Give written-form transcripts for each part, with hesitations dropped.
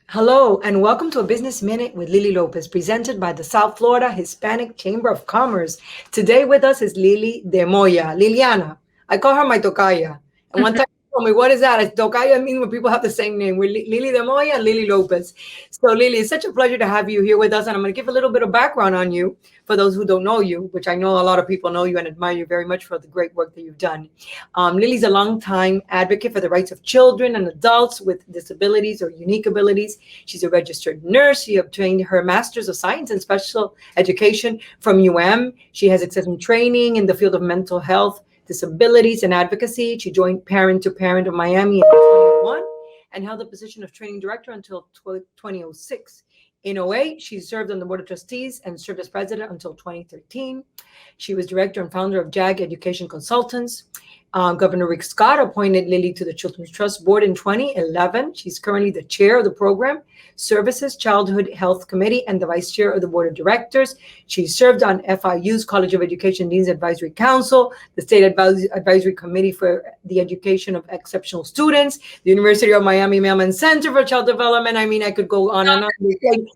Hello, and welcome to a Business Minute with Lily Lopez, presented by the South Florida Hispanic Chamber of Commerce. Today with us is Lily de Moya, Liliana. I call her my tocaya. And one time she told me, what is that? Tocaya means when people have the same name. We're Lily de Moya and Lily Lopez. So, Lily, it's such a pleasure to have you here with us. And I'm going to give a little bit of background on you for those who don't know you, which I know a lot of people know you and admire you very much for the great work that you've done. Lily's a longtime advocate for the rights of children and adults with disabilities or unique abilities. She's a registered nurse. She obtained her Master's of Science in Special Education from She has extensive training in the field of mental health, disabilities, and advocacy. She joined Parent to Parent of Miami in 2001 and held the position of training director until 2006. In '08, she served on the Board of Trustees and served as president until 2013. She was director and founder of JAG Education Consultants. Governor Rick Scott appointed Lily to the Children's Trust Board in 2011. She's currently the chair of the Program Services Childhood Health Committee and the vice chair of the Board of Directors. She served on FIU's College of Education Dean's Advisory Council, the State Advisory Committee for the Education of Exceptional Students, the University of Miami Mailman Center for Child Development. I mean, I could go on and on.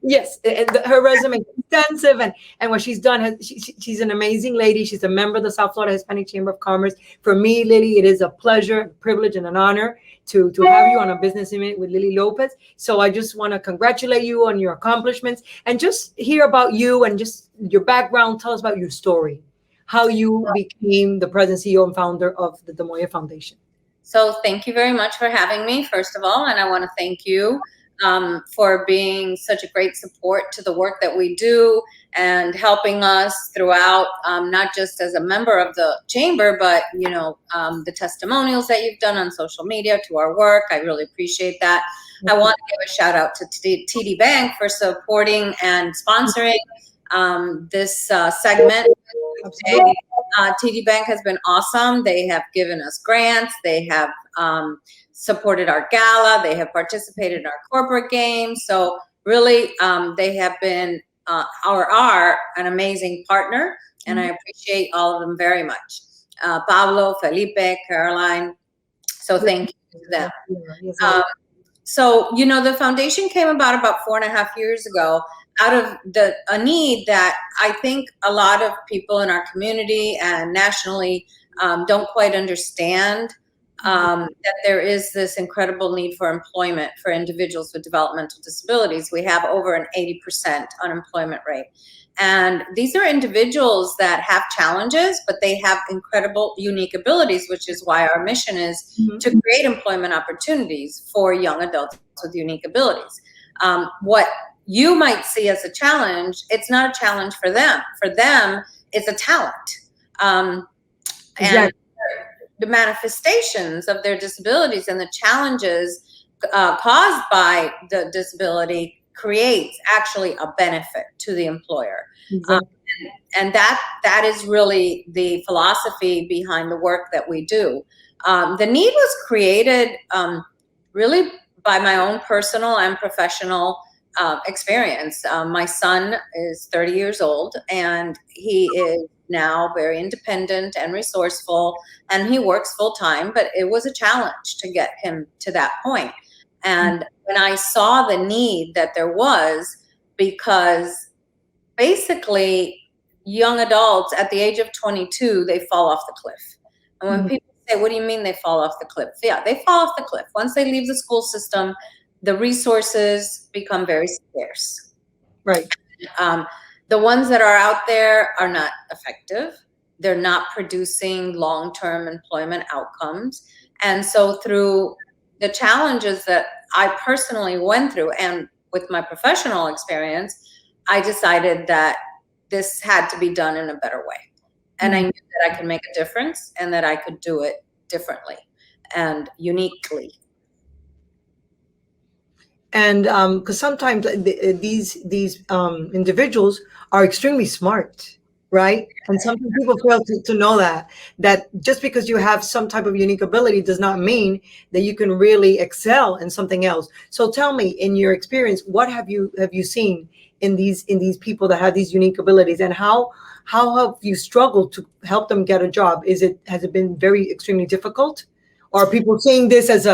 Yes, her resume is extensive, and what she's done, she's an amazing lady. She's a member of the South Florida Hispanic Chamber of Commerce. For me, Lily, it is a pleasure, a privilege, and an honor to have you on a Business Minute with Lily Lopez. So I just want to congratulate you on your accomplishments and just hear about you and just your background. Tell us about your story, how you became the president, CEO, and founder of the Moya Foundation. So thank you very much for having me, first of all, and I want to thank you for being such a great support to the work that we do and helping us throughout, not just as a member of the chamber, but the testimonials that you've done on social media to our work. I really appreciate that. I want to give a shout out to TD Bank for supporting and sponsoring this segment today. TD Bank has been awesome. They have given us grants. They have supported our gala. They have participated in our corporate games. So really, they have been are an amazing partner, and I appreciate all of them very much. Pablo, Felipe, Caroline. So thank you to them. So, the foundation came about 4.5 years ago out of a need that I think a lot of people in our community and nationally don't quite understand, that there is this incredible need for employment for individuals with developmental disabilities. We have over an 80% unemployment rate. And these are individuals that have challenges, but they have incredible, unique abilities, which is why our mission is to create employment opportunities for young adults with unique abilities. What you might see as a challenge, it's not a challenge for them. For them, it's a talent. And the manifestations of their disabilities and the challenges caused by the disability creates actually a benefit to the employer. And that is really the philosophy behind the work that we do. The need was created really by my own personal and professional experience. My son is 30 years old, and he is now very independent and resourceful, and he works full time, but it was a challenge to get him to that point. And when I saw the need that there was, because basically young adults at the age of 22, they fall off the cliff. And when people say, what do you mean they fall off the cliff? Yeah, they fall off the cliff. Once they leave the school system, the resources become very scarce. Right. The ones that are out there are not effective. They're not producing long-term employment outcomes. And so through the challenges that I personally went through and with my professional experience, I decided that this had to be done in a better way. And I knew that I could make a difference and that I could do it differently and uniquely. And because sometimes these individuals are extremely smart, right? And sometimes people fail to know that just because you have some type of unique ability does not mean that you can really excel in something else. So tell me, in your experience, what have you seen in these people that have these unique abilities, and how have you struggled to help them get a job? Has it been very extremely difficult, or are people seeing this as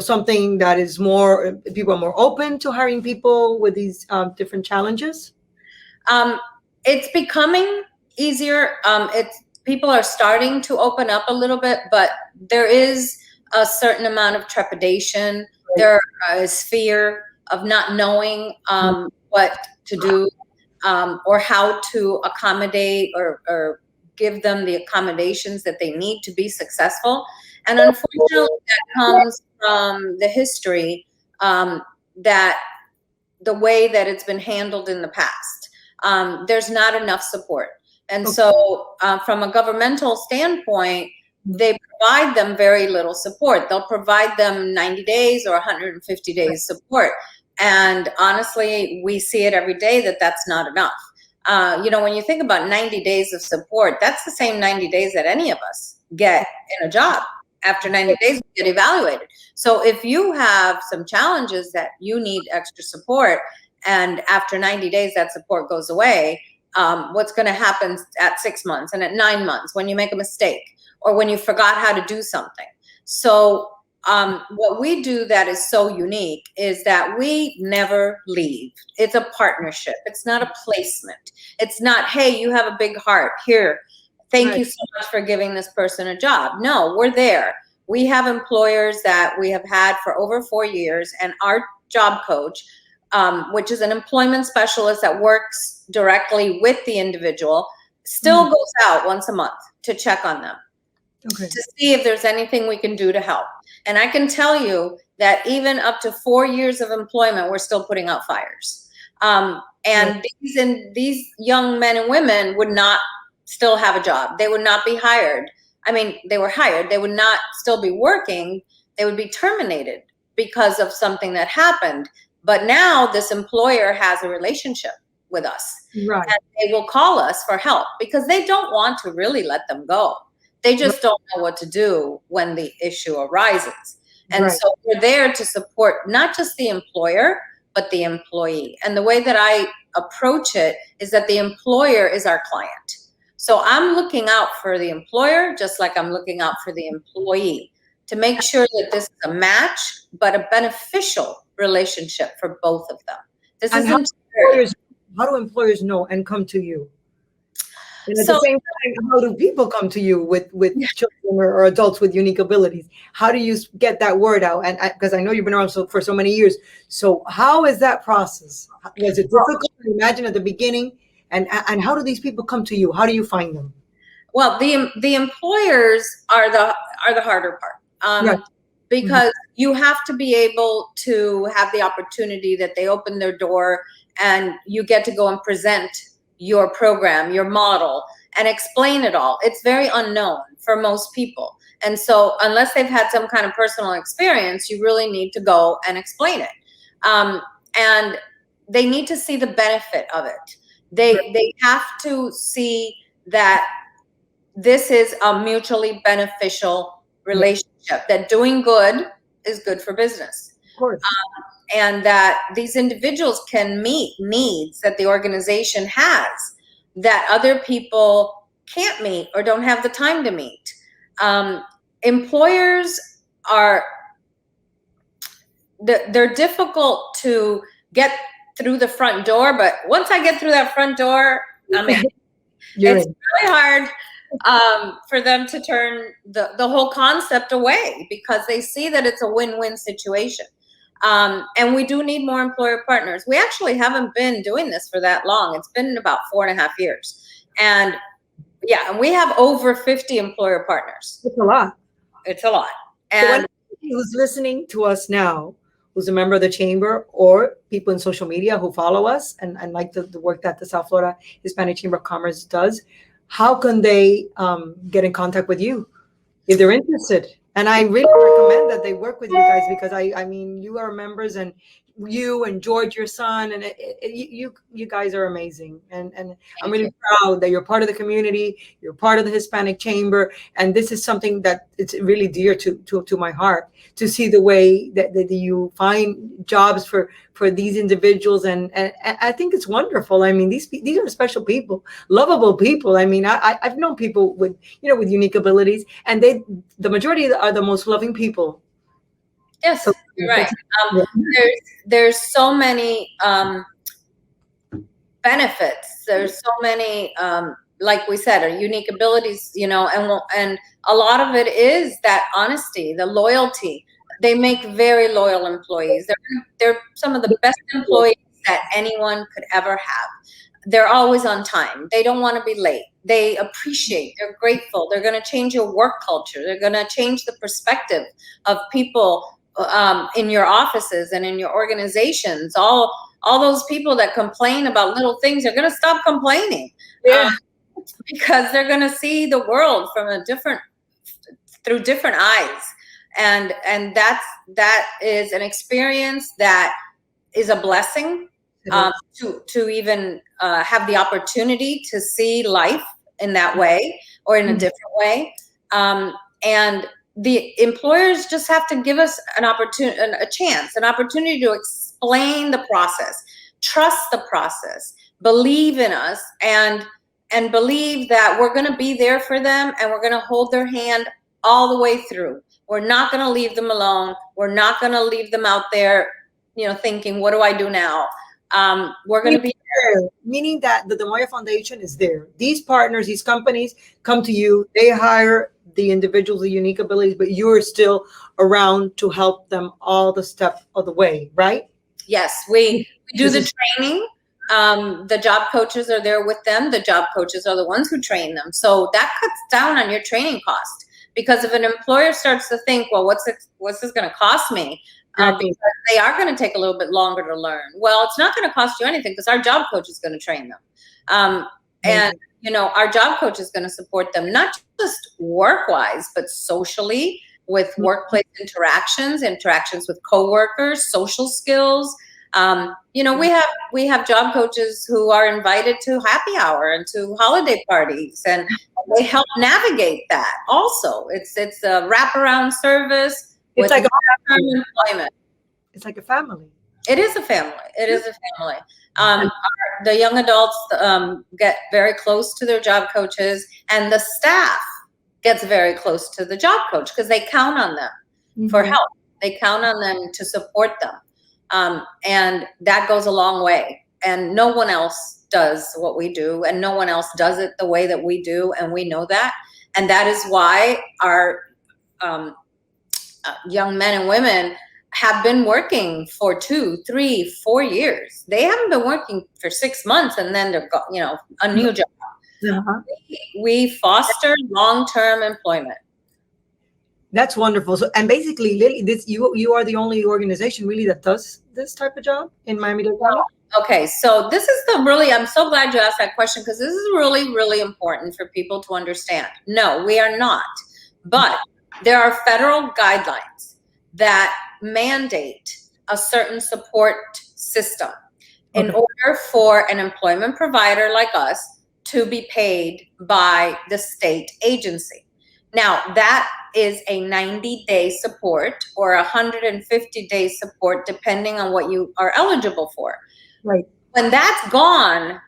something that is more, people are more open to hiring people with these different challenges? Um, it's becoming easier. It's people are starting to open up a little bit, but there is a certain amount of trepidation. There is fear of not knowing what to do, or how to accommodate, or give them the accommodations that they need to be successful. And unfortunately, that comes from the history, that the way that it's been handled in the past. There's not enough support. And so from a governmental standpoint, they provide them very little support. They'll provide them 90 days or 150 days support. And honestly, we see it every day that that's not enough. When you think about 90 days of support, that's the same 90 days that any of us get in a job. After 90 days, we get evaluated. So if you have some challenges that you need extra support, and after 90 days that support goes away, what's going to happen at 6 months and at 9 months when you make a mistake or when you forgot how to do something? So what we do that is so unique is that we never leave. It's a partnership. It's not a placement. It's not, hey, you have a big heart. Here, thank you so much for giving this person a job. No, we're there. We have employers that we have had for over 4 years, and our job coach, which is an employment specialist that works directly with the individual, still goes out once a month to check on them, to see if there's anything we can do to help. And I can tell you that even up to 4 years of employment, we're still putting out fires. And these young men and women would not still have a job. They would not be hired. I mean, they were hired. They would not still be working. They would be terminated because of something that happened. But now this employer has a relationship with us. Right. And they will call us for help because they don't want to really let them go. They just don't know what to do when the issue arises. And so we're there to support not just the employer, but the employee. And the way that I approach it is that the employer is our client. So I'm looking out for the employer, just like I'm looking out for the employee, to make sure that this is a match, but a beneficial relationship for both of them. This is how do employers know and come to you? And at the same time, how do people come to you with children or adults with unique abilities? How do you get that word out? And because I know you've been around for so many years. So how is that process? Was it difficult to imagine at the beginning? And how do these people come to you? How do you find them? Well, the employers are the harder part. Because you have to be able to have the opportunity that they open their door and you get to go and present your program, your model, and explain it all. It's very unknown for most people. And so unless they've had some kind of personal experience, you really need to go and explain it. And they need to see the benefit of it. They have to see that this is a mutually beneficial relationship, that doing good is good for business. Of course. And that these individuals can meet needs that the organization has that other people can't meet or don't have the time to meet. Employers they're difficult to get through the front door, but once I get through that front door, I mean, it's really hard for them to turn the whole concept away because they see that it's a win-win situation. And we do need more employer partners. We actually haven't been doing this for that long. It's been about 4.5 years. And and we have over 50 employer partners. It's a lot. It's a lot. And who's listening to us now, who's a member of the chamber, or people in social media who follow us and like the work that the South Florida Hispanic Chamber of Commerce does, how can they get in contact with you if they're interested? And I really recommend that they work with you guys because I mean, you are members, and you and George, your son, and you guys are amazing. And I'm really proud that you're part of the community. You're part of the Hispanic Chamber, and this is something that it's really dear to my heart to see the way that you find jobs for these individuals, and I think it's wonderful. I mean, these are special people, lovable people. I mean, I've known people with unique abilities, and the majority are the most loving people. Yes, So you're right. yeah. There's so many benefits. There's so many, like we said, are unique abilities, and a lot of it is that honesty, the loyalty. They make very loyal employees. They're some of the best employees that anyone could ever have. They're always on time. They don't want to be late. They appreciate, they're grateful. They're going to change your work culture. They're going to change the perspective of people in your offices and in your organizations. All those people that complain about little things are going to stop complaining. Yeah. Because they're going to see the world through different eyes. And that is an experience that is a blessing, to even have the opportunity to see life in that way or in a different way. And the employers just have to give us an opportunity to explain the process, trust the process, believe in us, and believe that we're going to be there for them, and we're going to hold their hand all the way through. We're not going to leave them alone. We're not going to leave them out there, thinking, what do I do now? We're going to be there, meaning that the Moya Foundation is there. These partners, these companies come to you, they hire the individuals, the unique abilities, but you're still around to help them all the step of the way, right? Yes, we do the training. The job coaches are there with them. The job coaches are the ones who train them. So that cuts down on your training cost, because if an employer starts to think, well, what's this going to cost me? Because they are going to take a little bit longer to learn. Well, it's not going to cost you anything, because our job coach is going to train them. And, our job coach is going to support them, not just work-wise, but socially, with workplace interactions with coworkers, social skills. We have job coaches who are invited to happy hour and to holiday parties, and they help navigate that. Also, it's a wraparound service. It's like employment. It's like a family. It is a family. It is a family. The young adults get very close to their job coaches, and the staff gets very close to the job coach, because they count on them for help. They count on them to support them. And that goes a long way. And no one else does what we do, and no one else does it the way that we do. And we know that. And that is why our young men and women have been working for 2, 3, 4 years. They haven't been working for 6 months and then they're a new job. We foster long-term employment. That's wonderful. So, and basically, Lily, you are the only organization really that does this type of job in Miami-Dade County? Okay, so this is I'm so glad you asked that question, because this is really, really important for people to understand. No, we are not. But there are federal guidelines that mandate a certain support system in order for an employment provider like us to be paid by the state agency. Now, that is a 90-day support or 150-day support, depending on what you are eligible for. Right. When that's gone,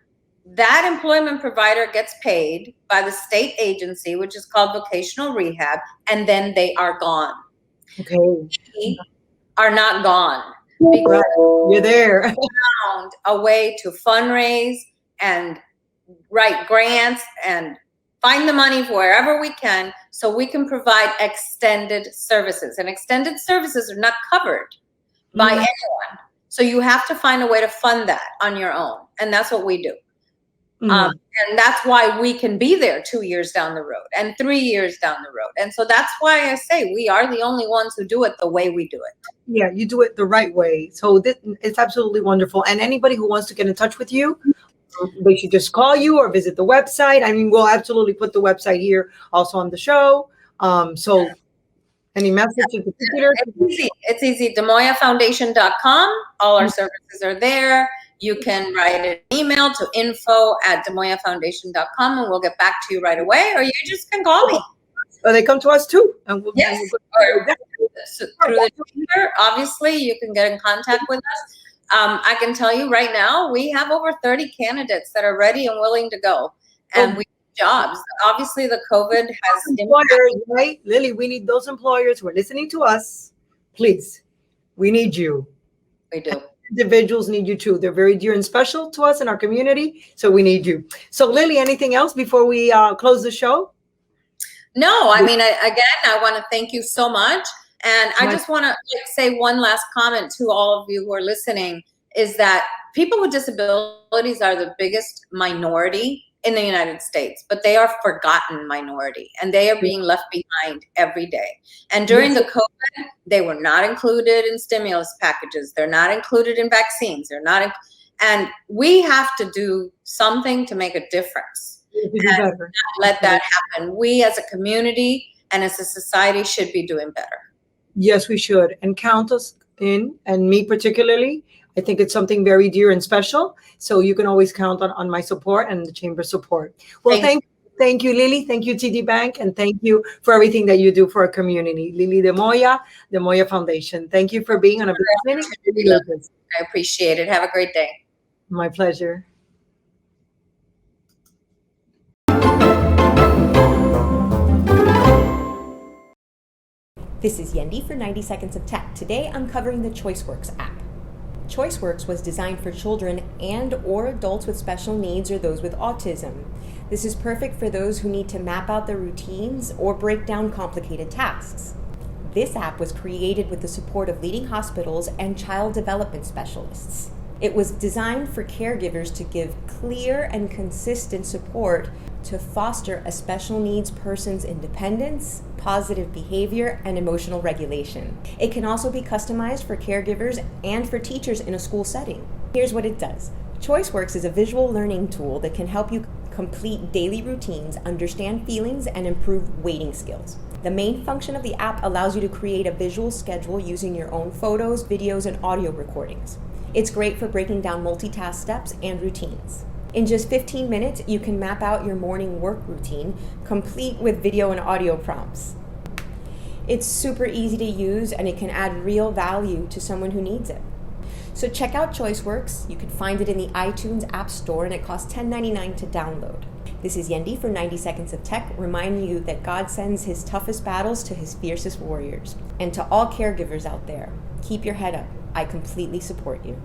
that employment provider gets paid by the state agency, which is called vocational rehab, and then they are gone. Okay. We are not gone, because you're there. We found a way to fundraise and write grants and find the money wherever we can, so we can provide extended services. And extended services are not covered by anyone. So you have to find a way to fund that on your own. And that's what we do. And that's why we can be there 2 years down the road and 3 years down the road. And so that's why I say we are the only ones who do it the way we do it. Yeah, you do it the right way. So it's absolutely wonderful. And anybody who wants to get in touch with you, they should just call you or visit the website. I mean, we'll absolutely put the website here also on the show. So any message in particular? It's easy. DeMoyaFoundation.com. All our services are there. You can write an email to info@DeMoyaFoundation.com, and we'll get back to you right away. Or you just can call me. Or they come to us too. And through the Twitter, obviously, you can get in contact with us. I can tell you right now, we have over 30 candidates that are ready and willing to go. And we need jobs. Obviously, the COVID has employers, right? Lily, we need those employers who are listening to us, Please, we need you. We do. Individuals need you too. They're very dear and special to us in our community, so we need you. So, Lily, anything else before we close the show? No, I mean, again, I want to thank you so much. And I just want to say one last comment to all of you who are listening is that people with disabilities are the biggest minority in the United States, but they are forgotten minority and they are being left behind every day. And during the COVID, they were not included in stimulus packages. They're not included in vaccines. They're not, and we have to do something to make a difference. And let that happen. We as a community and as a society should be doing better. Yes, we should. And count us in, and me particularly. I think it's something very dear and special. So you can always count on my support and the chamber support. Well, thank you, Lily. Thank you, TD Bank. And thank you for everything that you do for our community. Lily de Moya, the Moya Foundation. Thank you for being on a Business Minute. I appreciate it. Have a great day. My pleasure. This is Yendi for 90 Seconds of Tech. Today I'm covering the ChoiceWorks app. ChoiceWorks was designed for children and or adults with special needs or those with autism. This is perfect for those who need to map out their routines or break down complicated tasks. This app was created with the support of leading hospitals and child development specialists. It was designed for caregivers to give clear and consistent support to foster a special needs person's independence, positive behavior, and emotional regulation. It can also be customized for caregivers and for teachers in a school setting. Here's what it does. ChoiceWorks is a visual learning tool that can help you complete daily routines, understand feelings, and improve waiting skills. The main function of the app allows you to create a visual schedule using your own photos, videos, and audio recordings. It's great for breaking down multitask steps and routines. In just 15 minutes, you can map out your morning work routine, complete with video and audio prompts. It's super easy to use and it can add real value to someone who needs it. So check out ChoiceWorks. You can find it in the iTunes App Store and it costs $10.99 to download. This is Yendi for 90 Seconds of Tech, reminding you that God sends his toughest battles to his fiercest warriors. And to all caregivers out there, keep your head up. I completely support you.